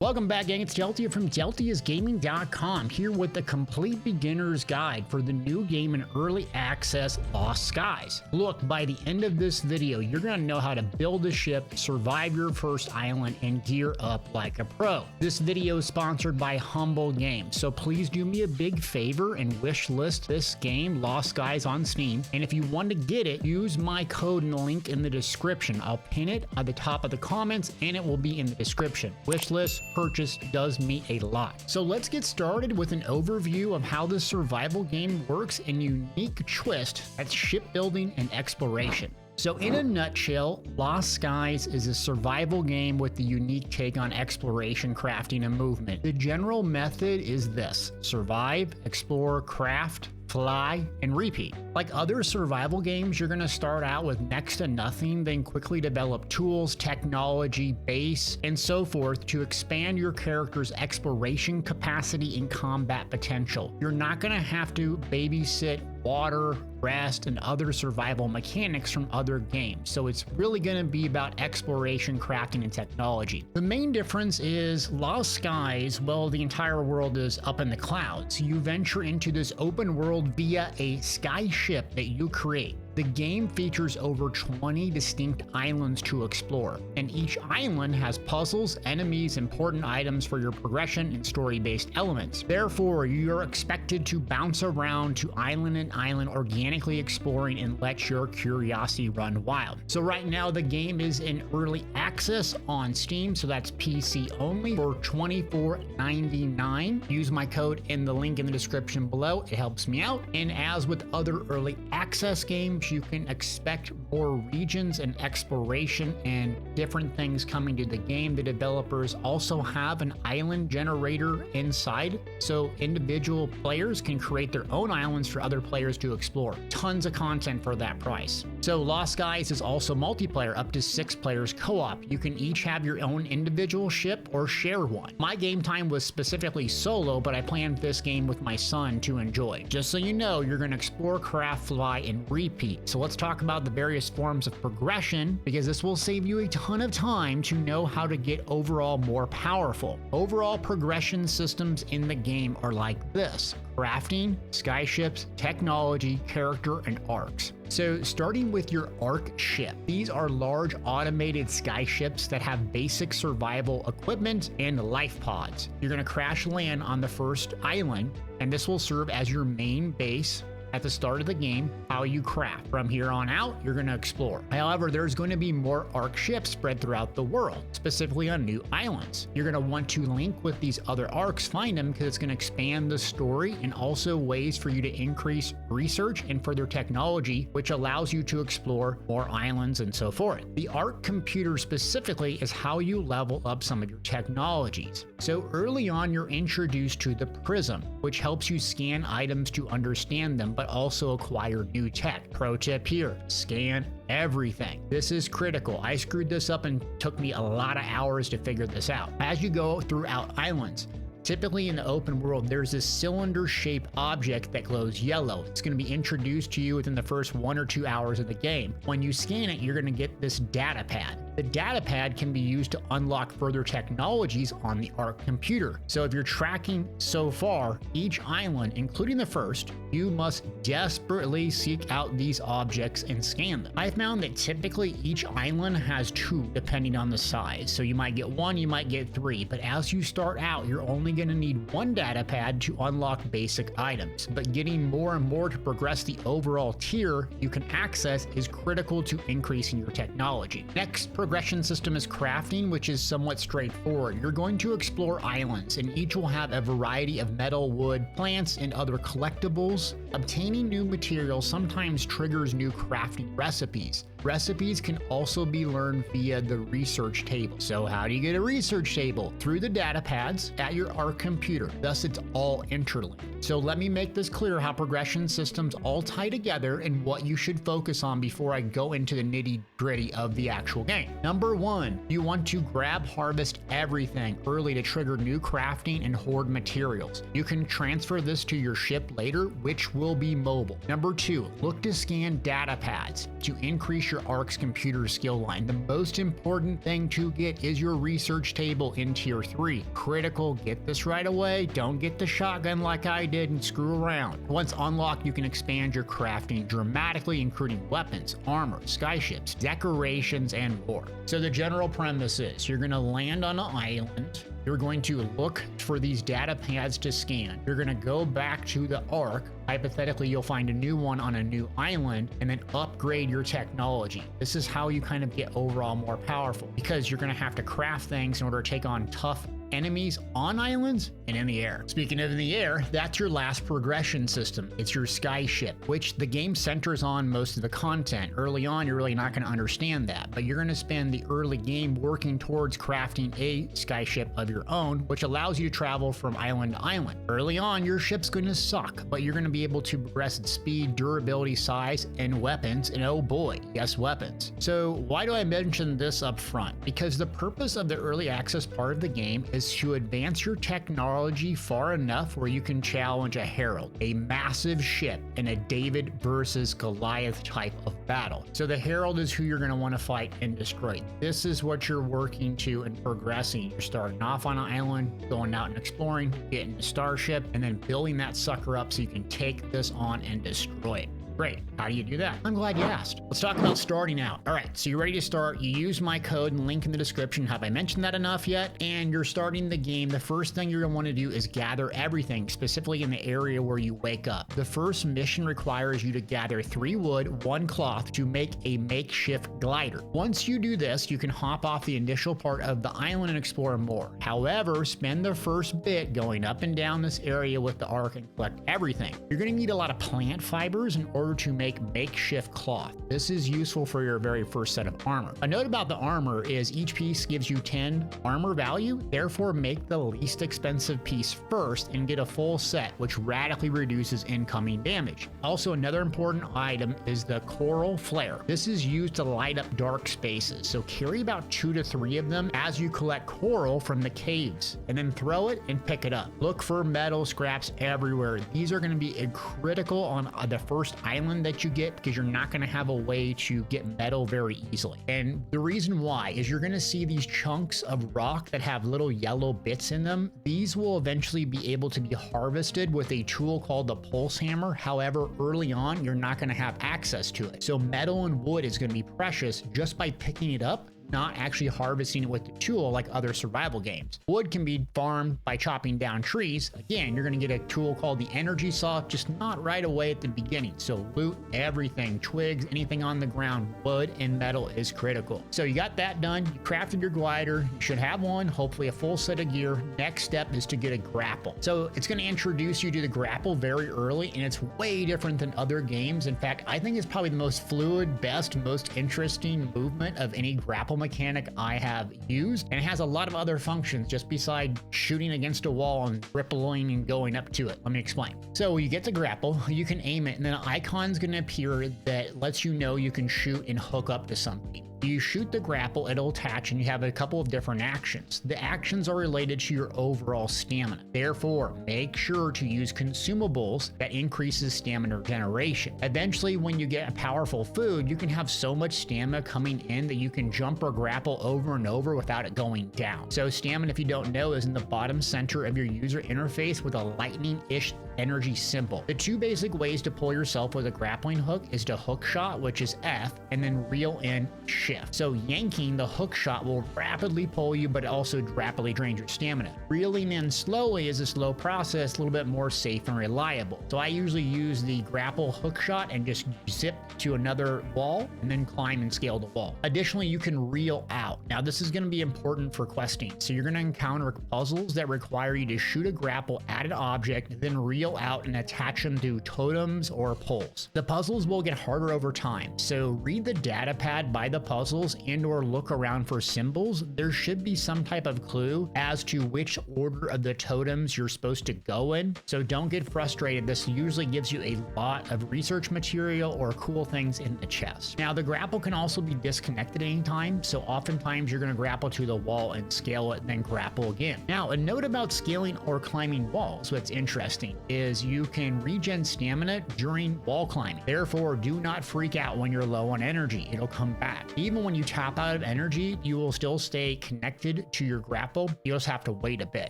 Welcome back, gang. It's Deltia from Deltiasgaming.com, here with the complete beginner's guide for the new game in early access, Lost Skies. Look, by the end of this video, you're going to know how to build a ship, survive your first island, and gear up like a pro. This video is sponsored by Humble Games, so please do me a big favor and wish list this game, Lost Skies, on Steam. And if you want to get it, use my code and the link in the description. I'll pin it at the top of the comments, and it will be in the description. Wish list purchase does mean a lot. So let's get started with an overview of how this survival game works and unique twist at shipbuilding and exploration. So in a nutshell, Lost Skies is a survival game with the unique take on exploration, crafting, and movement. The general method is this: survive, explore, craft, fly, and repeat. Like other survival games, you're going to start out with next to nothing, then quickly develop tools, technology, base, and so forth to expand your character's exploration capacity and combat potential. You're not going to have to babysit water, rest, and other survival mechanics from other games. So it's really going to be about exploration, crafting, and technology. The main difference is Lost Skies, well, the entire world is up in the clouds. You venture into this open world via a Skyship that you create. The game features over 20 distinct islands to explore, and each island has puzzles, enemies, important items for your progression, and story-based elements. Therefore, you're expected to bounce around to island and island, organically exploring and let your curiosity run wild. So right now, the game is in early access on Steam, so that's PC only, for $24.99. Use my code in the link in the description below. It helps me out. And as with other early access games, you can expect more regions and exploration and different things coming to the game. The developers also have an island generator inside, so individual players can create their own islands for other players to explore. Tons of content for that price. So Lost Skies is also multiplayer, up to 6 players co-op. You can each have your own individual ship or share one. My game time was specifically solo, but I planned this game with my son to enjoy. Just so you know, you're going to explore, craft, fly, and repeat. So let's talk about the various forms of progression, because this will save you a ton of time to know how to get overall more powerful. Overall progression systems in the game are like this: crafting, skyships, technology, character, and arcs. So starting with your Ark Ship, these are large automated skyships that have basic survival equipment and life pods. You're going to crash land on the first island, and this will serve as your main base. At the start of the game, how you craft. From here on out, you're going to explore. However, there's going to be more Ark ships spread throughout the world, specifically on new islands. You're going to want to link with these other arcs, find them, because it's going to expand the story, and also ways for you to increase research and further technology, which allows you to explore more islands and so forth. The Ark computer specifically is how you level up some of your technologies. So early on, you're introduced to the Prism, which helps you scan items to understand them, but also acquire new tech. Pro tip here: scan everything. This is critical. I screwed this up and took me a lot of hours to figure this out. As you go throughout islands, typically in the open world, there's this cylinder-shaped object that glows yellow. It's going to be introduced to you within the first 1 or 2 hours of the game. When you scan it, you're going to get this Datapad. The Datapad can be used to unlock further technologies on the Ark computer. So if you're tracking so far, each island, including the first, you must desperately seek out these objects and scan them. I found that typically each island has 2, depending on the size. So you might get 1, you might get 3, but as you start out, you're only going to need 1 Datapad to unlock basic items. But getting more and more to progress the overall tier you can access is critical to increasing your technology. Next progression system is crafting, which is somewhat straightforward. You're going to explore islands, and each will have a variety of metal, wood, plants, and other collectibles. Obtaining new materials sometimes triggers new crafting recipes. Recipes can also be learned via the research table. So how do you get a research table? Through the Datapads at your Ark computer. Thus, it's all interlinked. So let me make this clear how progression systems all tie together and what you should focus on before I go into the nitty-gritty of the actual game. Number 1, you want to grab harvest everything early to trigger new crafting and hoard materials. You can transfer this to your ship later, which will be mobile. Number 2, look to scan datapads to increase your Ark's computer skill line. The most important thing to get is your research table in tier 3. Critical, get this right away. Don't get the shotgun like I did and screw around. Once unlocked, you can expand your crafting dramatically, including weapons, armor, skyships, decorations, and more. So the general premise is you're going to land on an island. You're going to look for these data pads to scan. You're going to go back to the Ark. Hypothetically, you'll find a new one on a new island and then upgrade your technology. This is how you kind of get overall more powerful, because you're going to have to craft things in order to take on tough enemies on islands and in the air. Speaking of in the air, that's your last progression system. It's your Skyship, which the game centers on most of the content. Early on, you're really not going to understand that, but you're going to spend the early game working towards crafting a Skyship of your own, which allows you to travel from island to island. Early on, your ship's going to suck, but you're going to be able to progress its speed, durability, size, and weapons, and oh boy, yes, weapons. So why do I mention this up front? Because the purpose of the early access part of the game is to advance your technology far enough where you can challenge a Herald, a massive ship, in a David versus Goliath type of battle. So the Herald is who you're going to want to fight and destroy. This is what you're working to and progressing. You're starting off on an island, going out and exploring, getting a starship, and then building that sucker up so you can take this on and destroy it. Great. How do you do that? I'm glad you asked. Let's talk about starting out. All right, so you're ready to start. You use my code and link in the description. Have I mentioned that enough yet? And you're starting the game. The first thing you're going to want to do is gather everything, specifically in the area where you wake up. The first mission requires you to gather 3 wood, 1 cloth to make a makeshift glider. Once you do this, you can hop off the initial part of the island and explore more. However, spend the first bit going up and down this area with the Ark and collect everything. You're going to need a lot of plant fibers in order to make makeshift cloth. This is useful for your very first set of armor. A note about the armor is each piece gives you 10 armor value, therefore make the least expensive piece first and get a full set, which radically reduces incoming damage. Also, another important item is the coral flare. This is used to light up dark spaces, so carry about 2 to 3 of them as you collect coral from the caves, and then throw it and pick it up. Look for metal scraps everywhere. These are going to be critical on the first island that you get, because you're not going to have a way to get metal very easily. And the reason why is you're going to see these chunks of rock that have little yellow bits in them. These will eventually be able to be harvested with a tool called the pulse hammer. However, early on, you're not going to have access to it. So metal and wood is going to be precious just by picking it up, not actually harvesting it with the tool like other survival games. Wood can be farmed by chopping down trees. Again, you're going to get a tool called the energy saw, just not right away at the beginning. So loot everything, twigs, anything on the ground. Wood and metal is critical. So you got that done. You crafted your glider. You should have one, hopefully a full set of gear. Next step is to get a grapple. So it's going to introduce you to the grapple very early, and it's way different than other games. In fact, I think it's probably the most fluid, best, most interesting movement of any grapple mechanic I have used, and it has a lot of other functions just beside shooting against a wall and rippling and going up to it. Let me explain. So you get the grapple, you can aim it, and then an icon's going to appear that lets you know you can shoot and hook up to something. You shoot the grapple, it'll attach, and you have a couple of different actions. The actions are related to your overall stamina. Therefore, make sure to use consumables that increases stamina generation. Eventually, when you get a powerful food, you can have so much stamina coming in that you can jump or grapple over and over without it going down. So stamina, if you don't know, is in the bottom center of your user interface with a lightning-ish energy symbol. The 2 basic ways to pull yourself with a grappling hook is to hook shot, which is F, and then reel in shift. So yanking the hook shot will rapidly pull you, but also rapidly drain your stamina. Reeling in slowly is a slow process, a little bit more safe and reliable. So I usually use the grapple hook shot and just zip to another wall and then climb and scale the wall. Additionally, you can reel out. Now this is going to be important for questing. So you're going to encounter puzzles that require you to shoot a grapple at an object, then reel out and attach them to totems or poles. The puzzles will get harder over time. So read the data pad by the puzzle puzzles and or look around for symbols, there should be some type of clue as to which order of the totems you're supposed to go in. So don't get frustrated. This usually gives you a lot of research material or cool things in the chest. Now, the grapple can also be disconnected anytime, so oftentimes you're going to grapple to the wall and scale it, then grapple again. Now, a note about scaling or climbing walls, what's interesting is you can regen stamina during wall climbing. Therefore, do not freak out when you're low on energy. It'll come back. Even when you tap out of energy, you will still stay connected to your grapple. You just have to wait a bit.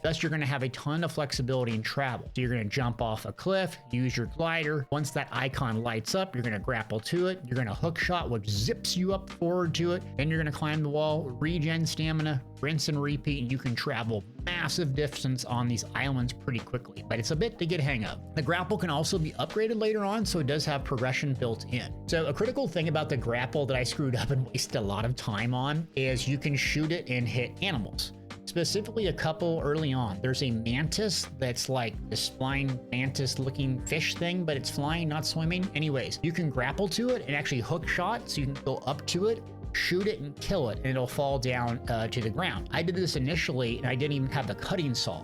Thus, you're going to have a ton of flexibility in travel. So you're going to jump off a cliff, use your glider. Once that icon lights up, you're going to grapple to it. You're going to hook shot, which zips you up forward to it. Then you're going to climb the wall, regen stamina, rinse and repeat, and you can travel massive distance on these islands pretty quickly, but it's a bit to get hang of. The grapple can also be upgraded later on, so it does have progression built in. So a critical thing about the grapple that I screwed up and wasted a lot of time on is you can shoot it and hit animals. Specifically a couple early on. There's a mantis that's like this flying mantis looking fish thing, but it's flying, not swimming. Anyways, you can grapple to it and actually hook shot, so you can go up to it, shoot it and kill it, and it'll fall down to the ground. I did this initially and I didn't even have the cutting saw.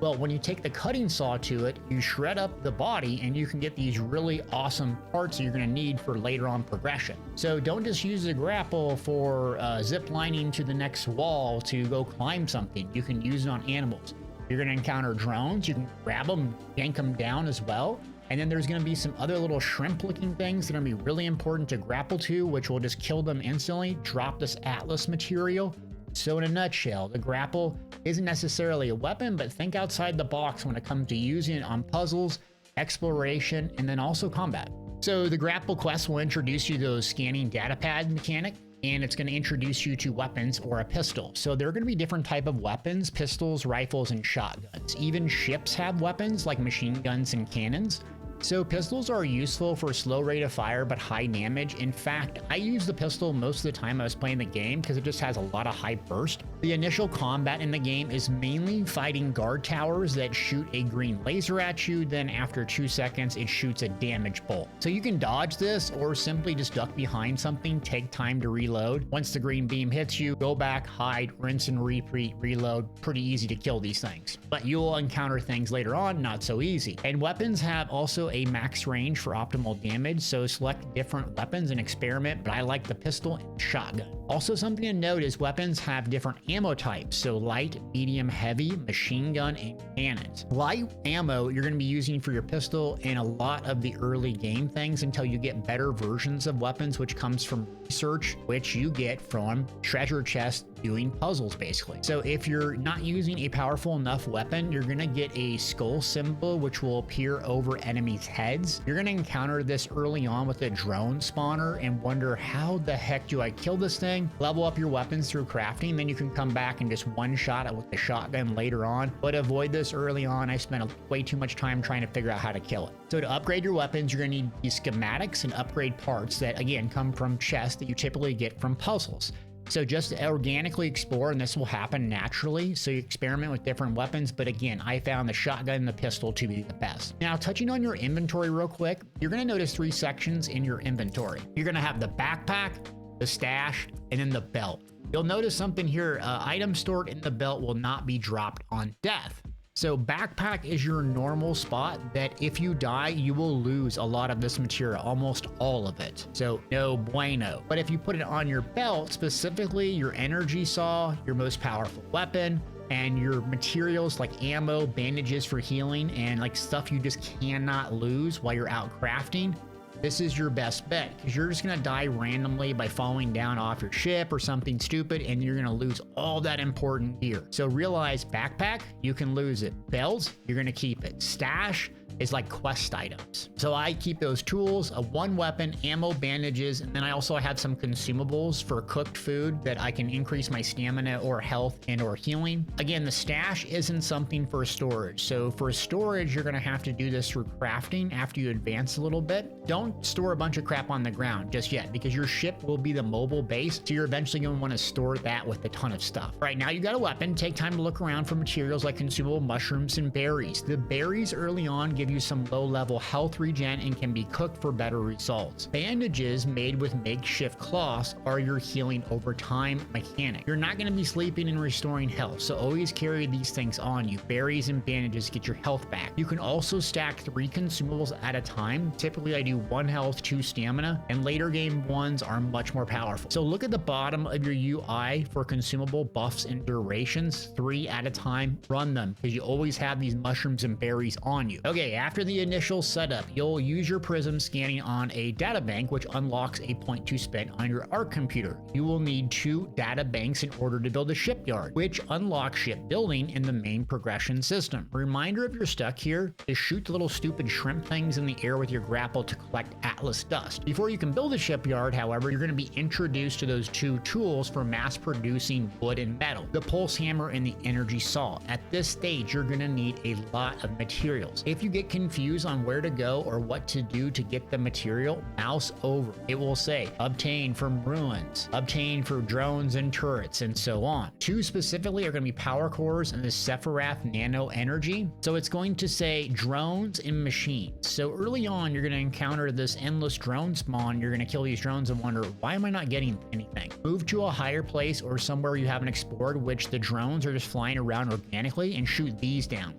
Well, when you take the cutting saw to it, you shred up the body and you can get these really awesome parts that you're going to need for later on progression. So don't just use the grapple for zip lining to the next wall to go climb something. You can use it on animals. You're going to encounter drones. You can grab them, yank them down as well. And then there's going to be some other little shrimp looking things that are going to be really important to grapple to, which will just kill them instantly, drop this Atlas material. So in a nutshell, the grapple isn't necessarily a weapon, but think outside the box when it comes to using it on puzzles, exploration, and then also combat. So the grapple quest will introduce you to those scanning datapad mechanic, and it's going to introduce you to weapons or a pistol. So there are going to be different type of weapons, pistols, rifles, and shotguns. Even ships have weapons like machine guns and cannons. So pistols are useful for slow rate of fire but high damage. In fact, I use the pistol most of the time I was playing the game because it just has a lot of high burst. The initial combat in the game is mainly fighting guard towers that shoot a green laser at you, then after 2 seconds it shoots a damage bolt. So you can dodge this or simply just duck behind something, take time to reload. Once the green beam hits you, go back, hide, rinse and repeat, reload. Pretty easy to kill these things. But you will encounter things later on not so easy. And weapons have also a max range for optimal damage, so select different weapons and experiment, but I like the pistol and shotgun. Also, something to note is weapons have different ammo types, so light, medium, heavy, machine gun, and cannons. Light ammo you're going to be using for your pistol in a lot of the early game things until you get better versions of weapons, which comes from research, which you get from treasure chests doing puzzles basically. So if you're not using a powerful enough weapon, you're going to get a skull symbol which will appear over enemies' heads. You're going to encounter this early on with a drone spawner and wonder, how the heck do I kill this thing? Level up your weapons through crafting, then you can come back and just one shot it with the shotgun later on. But avoid this early on. I spent way too much time trying to figure out how to kill it. So to upgrade your weapons, you're going to need these schematics and upgrade parts that again come from chests that you typically get from puzzles. So just organically explore, and this will happen naturally. So you experiment with different weapons, but again, I found the shotgun and the pistol to be the best. Now, touching on your inventory real quick, you're going to notice 3 sections in your inventory. You're going to have the backpack, the stash, and then the belt. You'll notice something here, items stored in the belt will not be dropped on death. So backpack is your normal spot that if you die, you will lose a lot of this material, almost all of it. So no bueno. But if you put it on your belt, specifically your energy saw, your most powerful weapon, and your materials like ammo, bandages for healing, and like stuff you just cannot lose while you're out crafting, this is your best bet, because you're just going to die randomly by falling down off your ship or something stupid, and you're going to lose all that important gear. So realize backpack, you can lose it. Belt, you're going to keep it. Stash is like quest items. So I keep those tools, a 1 weapon, ammo, bandages, and then I also have some consumables for cooked food that I can increase my stamina or health and or healing. Again, the stash isn't something for storage. So for storage, you're gonna have to do this through crafting after you advance a little bit. Don't store a bunch of crap on the ground just yet, because your ship will be the mobile base. So you're eventually gonna wanna store that with a ton of stuff. Right now you got a weapon, take time to look around for materials like consumable mushrooms and berries. The berries early on give give you some low-level health regen and can be cooked for better results. Bandages made with makeshift cloths are your healing over time mechanic. You're not going to be sleeping and restoring health, so always carry these things on you. Berries and bandages get your health back. You can also stack 3 consumables at a time. Typically I do 1 health, 2 stamina, and later game ones are much more powerful. So look at the bottom of your UI for consumable buffs and durations, 3 at a time. Run them because you always have these mushrooms and berries on you. Okay, after the initial setup, you'll use your prism scanning on a data bank, which unlocks a point to spend on your Ark computer. You will need 2 data banks in order to build a shipyard, which unlocks shipbuilding in the main progression system. A reminder if you're stuck here is shoot the little stupid shrimp things in the air with your grapple to collect Atlas dust. Before you can build a shipyard, however, you're going to be introduced to those 2 tools for mass producing wood and metal, the pulse hammer and the energy saw. At this stage, you're going to need a lot of materials. If you get confused on where to go or what to do to get the material, mouse over. It will say obtain from ruins, obtain for drones and turrets, and so on. 2 specifically are going to be power cores and the Sephiroth nano energy. So it's going to say drones and machines. So early on, you're going to encounter this endless drone spawn. You're going to kill these drones and wonder, why am I not getting anything? Move to a higher place or somewhere you haven't explored, which the drones are just flying around organically, and shoot these down.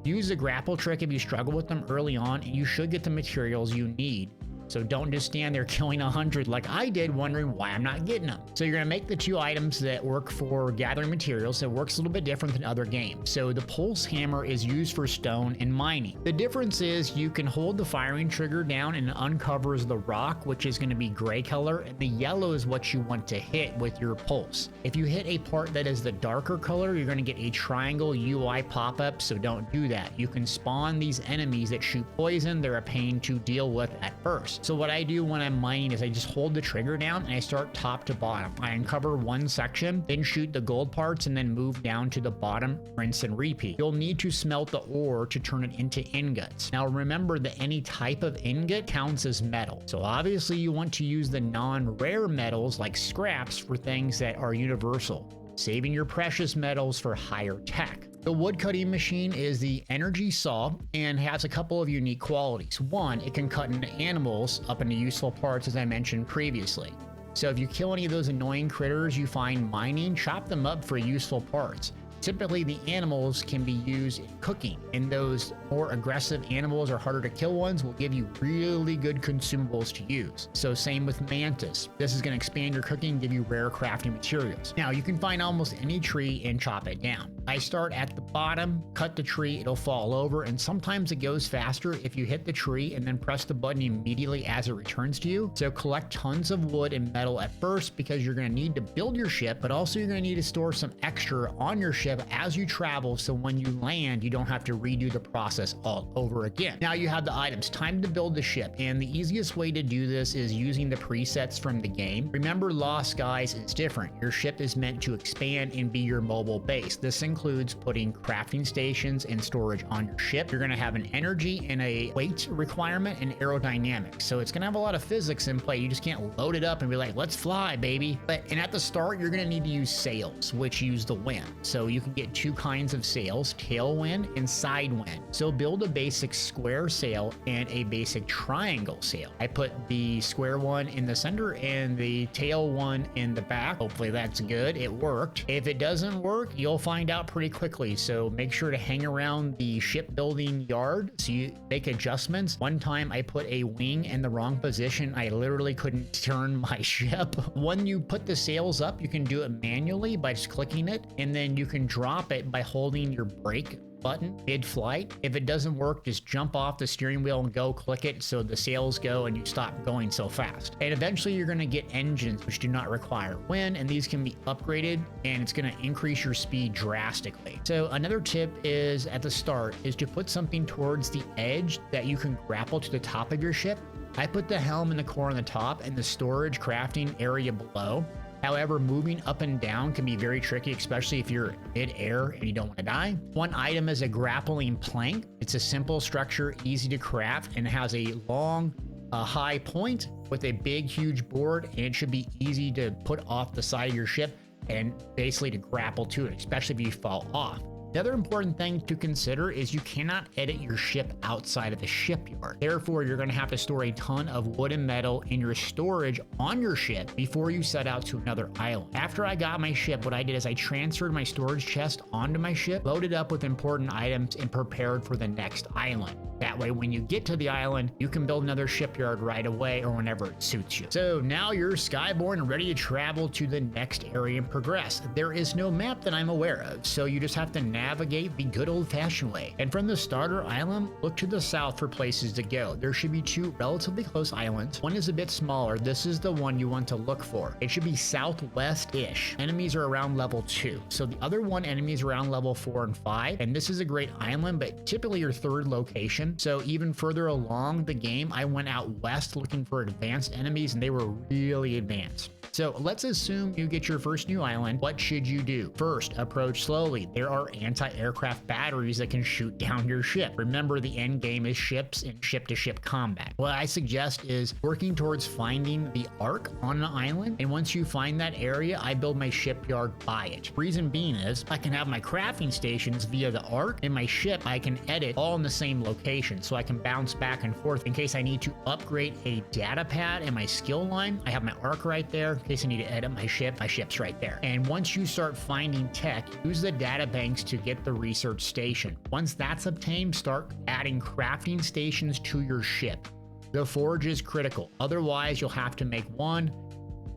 Use the grapple trick if you struggle with them early on, and you should get the materials you need. So don't just stand there killing 100 like I did, wondering why I'm not getting them. So you're gonna make the 2 items that work for gathering materials. So it works a little bit different than other games. So the pulse hammer is used for stone and mining. The difference is you can hold the firing trigger down and it uncovers the rock, which is gonna be gray color, and the yellow is what you want to hit with your pulse. If you hit a part that is the darker color, you're gonna get a triangle UI pop-up, so don't do that. You can spawn these enemies that shoot poison. They're a pain to deal with at first. So what I do when I'm mining is I just hold the trigger down and I start top to bottom. I uncover one section, then shoot the gold parts, and then move down to the bottom, rinse and repeat. You'll need to smelt the ore to turn it into ingots. Now remember that any type of ingot counts as metal. So obviously you want to use the non-rare metals like scraps for things that are universal, saving your precious metals for higher tech. The woodcutting machine is the energy saw and has a couple of unique qualities. One, it can cut into animals up into useful parts, as I mentioned previously. So if you kill any of those annoying critters you find mining, chop them up for useful parts. Typically, the animals can be used in cooking, and those more aggressive animals or harder to kill ones will give you really good consumables to use. So same with mantis. This is going to expand your cooking and give you rare crafting materials. Now, you can find almost any tree and chop it down. I start at the bottom, cut the tree, it'll fall over, and sometimes it goes faster if you hit the tree and then press the button immediately as it returns to you. So collect tons of wood and metal at first because you're going to need to build your ship, but also you're going to need to store some extra on your ship as you travel, so when you land, you don't have to redo the process all over again. Now you have the items. Time to build the ship, and the easiest way to do this is using the presets from the game. Remember, Lost Skies is different. Your ship is meant to expand and be your mobile base. This includes putting crafting stations and storage on your ship. You're going to have an energy and a weight requirement and aerodynamics. So it's going to have a lot of physics in play. You just can't load it up and be like, let's fly, baby. And at the start, you're going to need to use sails, which use the wind. So you can get 2 kinds of sails, tailwind and side wind. So build a basic square sail and a basic triangle sail. I put the square one in the center and the tail one in the back. Hopefully that's good. It worked. If it doesn't work, you'll find out pretty quickly. So make sure to hang around the shipbuilding yard so you make adjustments. One time I put a wing in the wrong position. I literally couldn't turn my ship. When you put the sails up, you can do it manually by just clicking it, and then you can drop it by holding your brake button mid-flight. If it doesn't work, just jump off the steering wheel and go click it so the sails go and you stop going so fast. And eventually you're going to get engines which do not require wind, and these can be upgraded, and it's going to increase your speed drastically. So another tip is at the start is to put something towards the edge that you can grapple to the top of your ship. I put the helm and the core on the top and the storage crafting area below. However, moving up and down can be very tricky, especially if you're mid-air and you don't want to die. One item is a grappling plank. It's a simple structure, easy to craft, and has a long, high point with a big, huge board, and it should be easy to put off the side of your ship and basically to grapple to it, especially if you fall off. The other important thing to consider is you cannot edit your ship outside of the shipyard. Therefore, you're going to have to store a ton of wood and metal in your storage on your ship before you set out to another island. After I got my ship, what I did is I transferred my storage chest onto my ship, loaded up with important items, and prepared for the next island. That way, when you get to the island, you can build another shipyard right away or whenever it suits you. So now you're skyborn and ready to travel to the next area and progress. There is no map that I'm aware of, so you just have to navigate the good old-fashioned way. And from the starter island, look to the south for places to go. There should be two relatively close islands. One is a bit smaller. This is the one you want to look for. It should be southwest-ish. Enemies are around level 2. So the other one, enemies around level 4 and 5. And this is a great island, but typically your third location. So even further along the game, I went out west looking for advanced enemies, and they were really advanced. So let's assume you get your first new island. What should you do? First, approach slowly. There are anti-aircraft batteries that can shoot down your ship. Remember, the end game is ships and ship-to-ship combat. What I suggest is working towards finding the Ark on an island, and once you find that area, I build my shipyard by it. Reason being is I can have my crafting stations via the Ark, and my ship I can edit all in the same location, so I can bounce back and forth in case I need to upgrade a data pad in my skill line. I have my Ark right there. In case I need to edit my ship's right there. And once you start finding tech, use the data banks to get the research station. Once that's obtained, start adding crafting stations to your ship. The forge is critical. Otherwise, you'll have to make one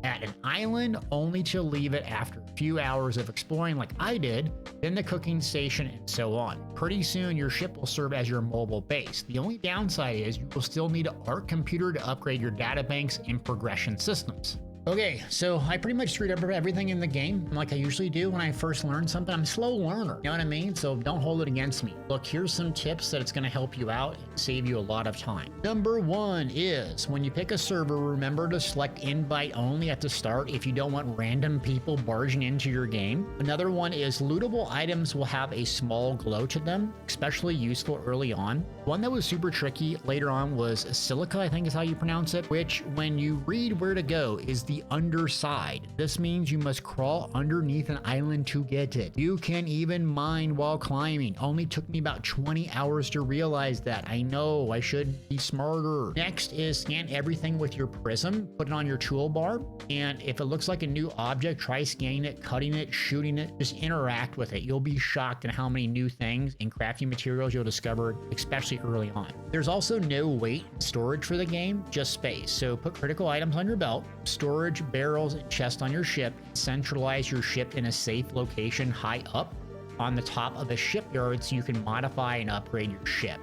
at an island only to leave it after a few hours of exploring like I did, then the cooking station, and so on. Pretty soon your ship will serve as your mobile base. The only downside is you will still need an Ark computer to upgrade your databanks and progression systems. Okay, so I pretty much screwed up everything in the game like I usually do when I first learn something. I'm a slow learner, you know what I mean? So don't hold it against me. Look, here's some tips that it's going to help you out and save you a lot of time. Number 1 is when you pick a server, remember to select invite only at the start if you don't want random people barging into your game. Another one is lootable items will have a small glow to them, especially useful early on. One that was super tricky later on was silica, I think is how you pronounce it, which when you read where to go is the underside. This means you must crawl underneath an island to get it. You can even mine while climbing. Only took me about 20 hours to realize that. I know, I should be smarter. Next is scan everything with your prism, put it on your toolbar, and if it looks like a new object, try scanning it, cutting it, shooting it, just interact with it. You'll be shocked at how many new things and crafting materials you'll discover, especially early on. There's also no weight storage for the game, just space. So put critical items on your belt, storage barrels and chests on your ship, centralize your ship in a safe location high up on the top of a shipyard so you can modify and upgrade your ship.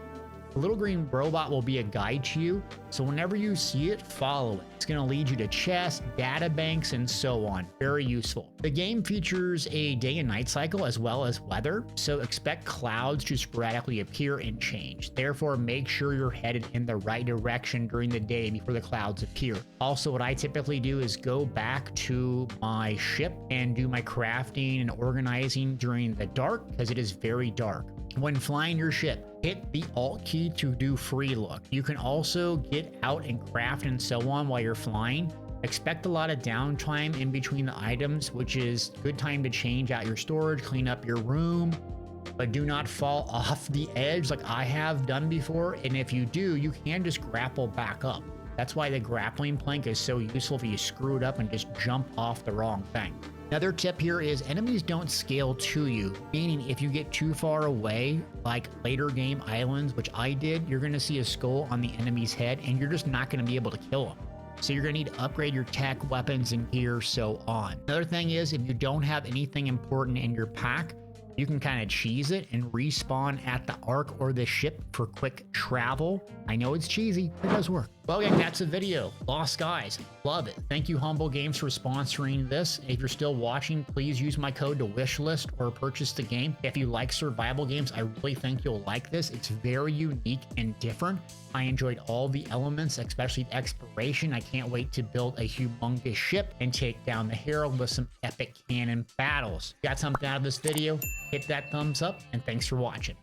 The little green robot will be a guide to you, so whenever you see it, follow it. It's going to lead you to chests, data banks, and so on. Very useful. The game features a day and night cycle as well as weather, so expect clouds to sporadically appear and change. Therefore, make sure you're headed in the right direction during the day before the clouds appear. Also, what I typically do is go back to my ship and do my crafting and organizing during the dark because it is very dark. When flying your ship, hit the Alt key to do free look. You can also get out and craft and so on while you're flying. Expect a lot of downtime in between the items, which is good time to change out your storage, clean up your room, but do not fall off the edge like I have done before. And if you do, you can just grapple back up. That's why the grappling plank is so useful if you screw it up and just jump off the wrong thing. Another tip here is enemies don't scale to you, meaning if you get too far away, like later game islands, which I did, you're going to see a skull on the enemy's head and you're just not going to be able to kill them. So you're going to need to upgrade your tech, weapons, and gear, so on. Another thing is if you don't have anything important in your pack, you can kind of cheese it and respawn at the Ark or the ship for quick travel. I know it's cheesy, but it does work. Well, again, that's a video. Lost Skies. Love it. Thank you, Humble Games, for sponsoring this. If you're still watching, please use my code to wishlist or purchase the game. If you like survival games, I really think you'll like this. It's very unique and different. I enjoyed all the elements, especially the exploration. I can't wait to build a humongous ship and take down the Herald with some epic cannon battles. Got something out of this video? Hit that thumbs up, and thanks for watching.